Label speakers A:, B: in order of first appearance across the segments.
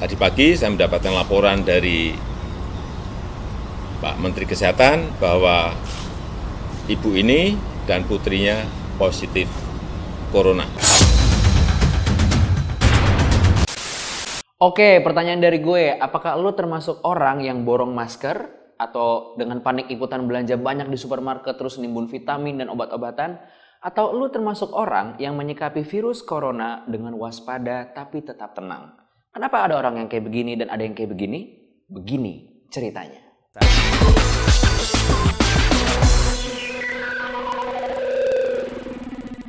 A: Tadi pagi saya mendapatkan laporan dari Pak Menteri Kesehatan bahwa ibu ini dan putrinya positif corona.
B: Oke, pertanyaan dari gue, apakah lo termasuk orang yang borong masker atau dengan panik ikutan belanja banyak di supermarket terus nimbun vitamin dan obat-obatan? Atau lo termasuk orang yang menyikapi virus corona dengan waspada tapi tetap tenang? Kenapa ada orang yang kayak begini dan ada yang kayak begini? Begini ceritanya.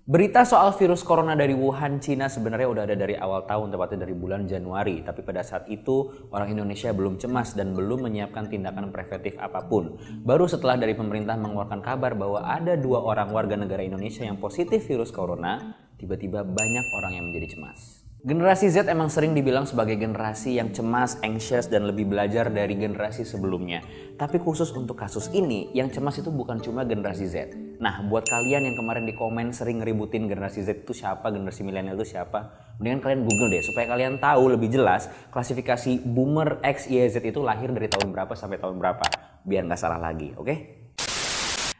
B: Berita soal virus corona dari Wuhan, Cina sebenarnya udah ada dari awal tahun, tepatnya dari bulan Januari. Tapi pada saat itu orang Indonesia belum cemas dan belum menyiapkan tindakan preventif apapun. Baru setelah dari pemerintah mengeluarkan kabar bahwa ada 2 orang warga negara Indonesia yang positif virus corona, tiba-tiba banyak orang yang menjadi cemas. Generasi Z emang sering dibilang sebagai generasi yang cemas, anxious, dan lebih belajar dari generasi sebelumnya. Tapi khusus untuk kasus ini, yang cemas itu bukan cuma generasi Z. Nah, buat kalian yang kemarin di komen sering ngeributin generasi Z itu siapa, generasi milenial itu siapa, mendingan kalian Google deh supaya kalian tahu lebih jelas klasifikasi boomer X, Y, Z itu lahir dari tahun berapa sampai tahun berapa. Biar nggak salah lagi, oke?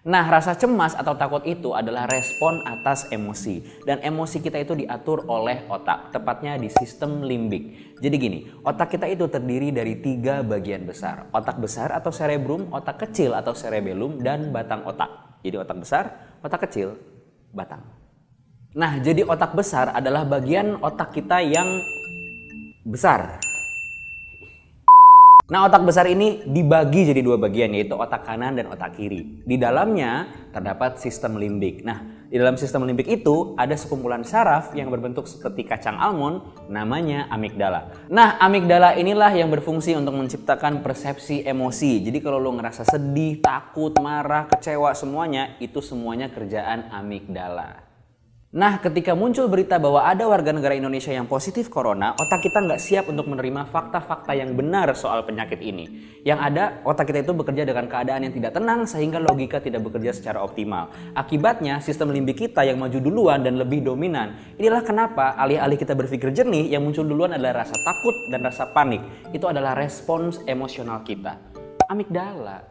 B: Nah, rasa cemas atau takut itu adalah respon atas emosi. Dan emosi kita itu diatur oleh otak, tepatnya di sistem limbik. Jadi gini, otak kita itu terdiri dari 3 bagian besar. Otak besar atau cerebrum, otak kecil atau cerebellum, dan batang otak. Jadi otak besar, otak kecil, batang. Nah, jadi otak besar adalah bagian otak kita yang besar. Nah, otak besar ini dibagi jadi 2 bagian, yaitu otak kanan dan otak kiri. Di dalamnya terdapat sistem limbik. Nah, di dalam sistem limbik itu ada sekumpulan saraf yang berbentuk seperti kacang almond, namanya amigdala. Nah, amigdala inilah yang berfungsi untuk menciptakan persepsi emosi. Jadi kalau lo ngerasa sedih, takut, marah, kecewa, semuanya, itu semuanya kerjaan amigdala. Nah, ketika muncul berita bahwa ada warga negara Indonesia yang positif corona, otak kita nggak siap untuk menerima fakta-fakta yang benar soal penyakit ini. Yang ada, otak kita itu bekerja dengan keadaan yang tidak tenang sehingga logika tidak bekerja secara optimal. Akibatnya, sistem limbik kita yang maju duluan dan lebih dominan. Inilah kenapa alih-alih kita berpikir jernih, yang muncul duluan adalah rasa takut dan rasa panik. Itu adalah respons emosional kita. Amigdala.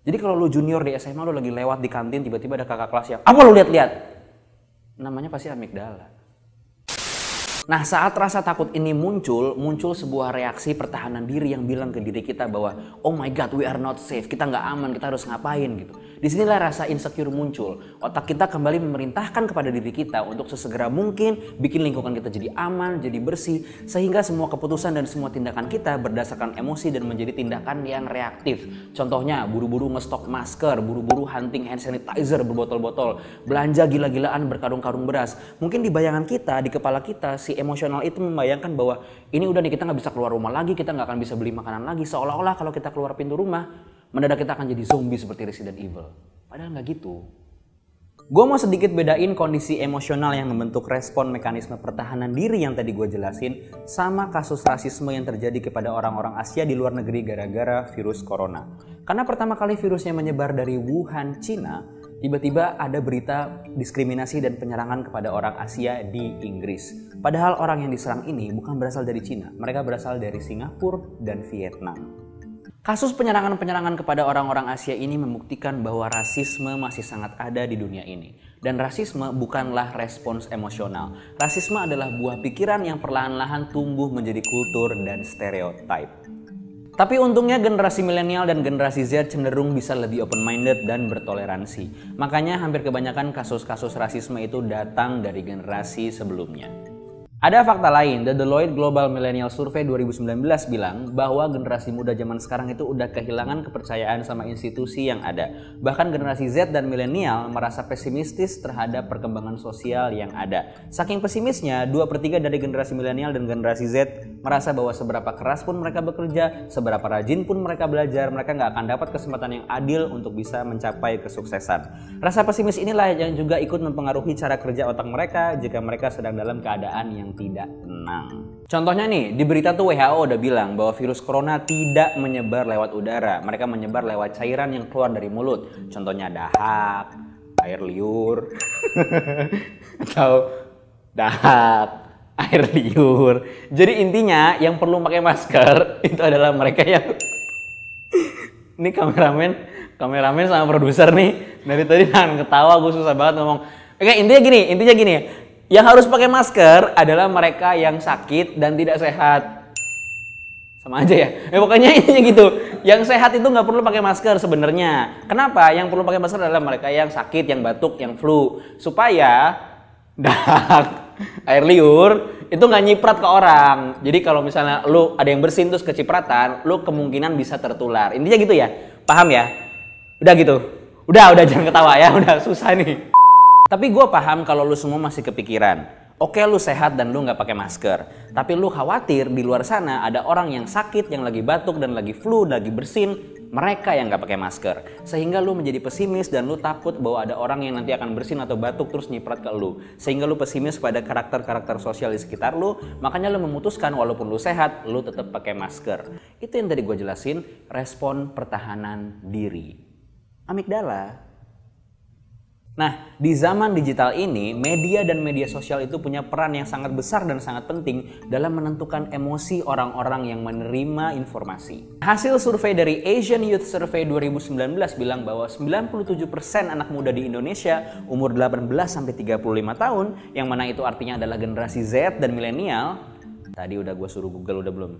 B: Jadi kalau lu junior di SMA, lu lagi lewat di kantin, tiba-tiba ada kakak kelas yang, apa lu lihat-lihat? Namanya pasti amigdala. Nah, saat rasa takut ini muncul sebuah reaksi pertahanan diri yang bilang ke diri kita bahwa oh my god, we are not safe, kita nggak aman, kita harus ngapain gitu. Disinilah rasa insecure muncul. Otak kita kembali memerintahkan kepada diri kita untuk sesegera mungkin bikin lingkungan kita jadi aman, jadi bersih, sehingga semua keputusan dan semua tindakan kita berdasarkan emosi dan menjadi tindakan yang reaktif. Contohnya, buru-buru ngestok masker, buru-buru hunting hand sanitizer berbotol-botol, belanja gila-gilaan berkarung-karung beras. Mungkin di bayangan kita, di kepala kita, si emosional itu membayangkan bahwa ini udah nih, kita nggak bisa keluar rumah lagi, kita nggak akan bisa beli makanan lagi, seolah-olah kalau kita keluar pintu rumah mendadak kita akan jadi zombie seperti Resident Evil. Padahal nggak gitu. Gue mau sedikit bedain kondisi emosional yang membentuk respon mekanisme pertahanan diri yang tadi gue jelasin sama kasus rasisme yang terjadi kepada orang-orang Asia di luar negeri gara-gara virus corona. Karena pertama kali virusnya menyebar dari Wuhan, Cina, tiba-tiba ada berita diskriminasi dan penyerangan kepada orang Asia di Inggris. Padahal orang yang diserang ini bukan berasal dari Cina, mereka berasal dari Singapura dan Vietnam. Kasus penyerangan-penyerangan kepada orang-orang Asia ini membuktikan bahwa rasisme masih sangat ada di dunia ini. Dan rasisme bukanlah respons emosional. Rasisme adalah buah pikiran yang perlahan-lahan tumbuh menjadi kultur dan stereotype. Tapi untungnya generasi milenial dan generasi Z cenderung bisa lebih open-minded dan bertoleransi. Makanya hampir kebanyakan kasus-kasus rasisme itu datang dari generasi sebelumnya. Ada fakta lain, The Deloitte Global Millennial Survey 2019 bilang bahwa generasi muda zaman sekarang itu udah kehilangan kepercayaan sama institusi yang ada. Bahkan generasi Z dan milenial merasa pesimistis terhadap perkembangan sosial yang ada. Saking pesimisnya, 2/3 dari generasi milenial dan generasi Z merasa bahwa seberapa keras pun mereka bekerja, seberapa rajin pun mereka belajar, mereka nggak akan dapat kesempatan yang adil untuk bisa mencapai kesuksesan. Rasa pesimis inilah yang juga ikut mempengaruhi cara kerja otak mereka jika mereka sedang dalam keadaan yang tidak tenang. Contohnya nih, di berita tuh WHO udah bilang bahwa virus corona tidak menyebar lewat udara. Mereka menyebar lewat cairan yang keluar dari mulut. Contohnya dahak, air liur, atau dahak, air liur. Jadi intinya yang perlu pakai masker itu adalah mereka yang ini kameramen sama produser nih dari tadi nahan ketawa, gue susah banget ngomong. Oke, intinya gini. Yang harus pakai masker adalah mereka yang sakit dan tidak sehat. Sama aja ya. Pokoknya intinya gitu. Yang sehat itu nggak perlu pakai masker sebenarnya. Kenapa? Yang perlu pakai masker adalah mereka yang sakit, yang batuk, yang flu, supaya air liur itu nggak nyiprat ke orang. Jadi kalau misalnya lu ada yang bersin terus kecipratan, lu kemungkinan bisa tertular. Intinya gitu ya. Paham ya? Udah gitu. Udah jangan ketawa ya. Udah susah nih. Tapi gue paham kalau lu semua masih kepikiran. Oke, lu sehat dan lu nggak pakai masker. Tapi lu khawatir di luar sana ada orang yang sakit, yang lagi batuk dan lagi flu, lagi bersin. Mereka yang nggak pakai masker. Sehingga lu menjadi pesimis dan lu takut bahwa ada orang yang nanti akan bersin atau batuk terus nyiprat ke lu. Sehingga lu pesimis pada karakter-karakter sosial di sekitar lu. Makanya lu memutuskan walaupun lu sehat, lu tetap pakai masker. Itu yang tadi gue jelasin, respon pertahanan diri. Amigdala. Nah, di zaman digital ini, media dan media sosial itu punya peran yang sangat besar dan sangat penting dalam menentukan emosi orang-orang yang menerima informasi. Hasil survei dari Asian Youth Survey 2019 bilang bahwa 97% anak muda di Indonesia umur 18-35 tahun, yang mana itu artinya adalah generasi Z dan milenial. Tadi udah gue suruh Google, udah belum?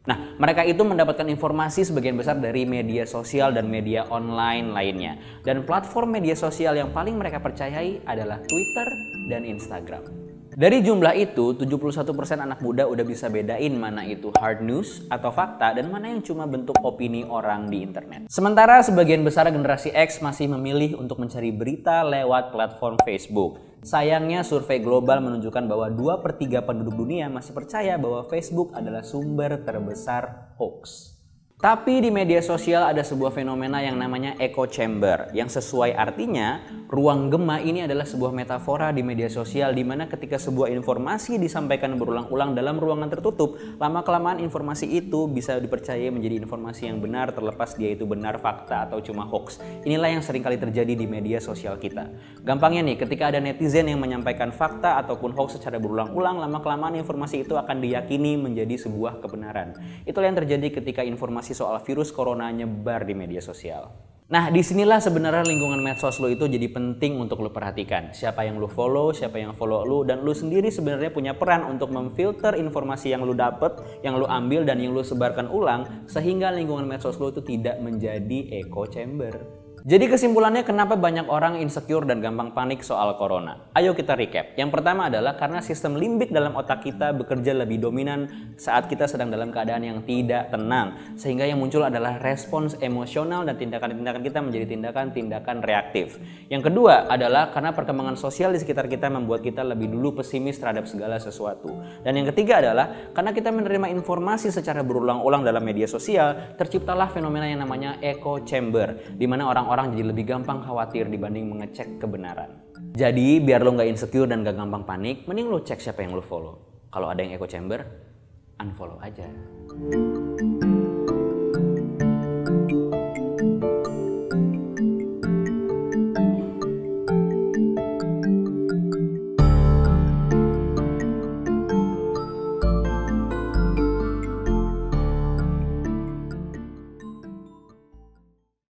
B: Nah, mereka itu mendapatkan informasi sebagian besar dari media sosial dan media online lainnya. Dan platform media sosial yang paling mereka percayai adalah Twitter dan Instagram. Dari jumlah itu, 71% anak muda udah bisa bedain mana itu hard news atau fakta dan mana yang cuma bentuk opini orang di internet. Sementara sebagian besar generasi X masih memilih untuk mencari berita lewat platform Facebook. Sayangnya survei global menunjukkan bahwa 2/3 penduduk dunia masih percaya bahwa Facebook adalah sumber terbesar hoax. Tapi di media sosial ada sebuah fenomena yang namanya echo chamber, yang sesuai artinya ruang gema ini adalah sebuah metafora di media sosial di mana ketika sebuah informasi disampaikan berulang-ulang dalam ruangan tertutup, lama-kelamaan informasi itu bisa dipercaya menjadi informasi yang benar terlepas dia itu benar fakta atau cuma hoax. Inilah yang seringkali terjadi di media sosial kita. Gampangnya nih, ketika ada netizen yang menyampaikan fakta ataupun hoax secara berulang-ulang, lama-kelamaan informasi itu akan diyakini menjadi sebuah kebenaran. Itulah yang terjadi ketika informasi soal virus corona nyebar di media sosial. Nah, disinilah sebenarnya lingkungan medsos lo itu jadi penting untuk lo perhatikan. Siapa yang lo follow, siapa yang follow lo, dan lo sendiri sebenarnya punya peran untuk memfilter informasi yang lo dapet, yang lo ambil, dan yang lo sebarkan ulang, sehingga lingkungan medsos lo itu tidak menjadi echo chamber. Jadi kesimpulannya kenapa banyak orang insecure dan gampang panik soal corona? Ayo kita recap. Yang pertama adalah karena sistem limbik dalam otak kita bekerja lebih dominan saat kita sedang dalam keadaan yang tidak tenang. Sehingga yang muncul adalah respons emosional dan tindakan-tindakan kita menjadi tindakan-tindakan reaktif. Yang kedua adalah karena perkembangan sosial di sekitar kita membuat kita lebih dulu pesimis terhadap segala sesuatu. Dan yang ketiga adalah karena kita menerima informasi secara berulang-ulang dalam media sosial, terciptalah fenomena yang namanya echo chamber, di mana orang-orang jadi lebih gampang khawatir dibanding mengecek kebenaran. Jadi biar lo nggak insecure dan nggak gampang panik, mending lo cek siapa yang lo follow. Kalau ada yang echo chamber, unfollow aja.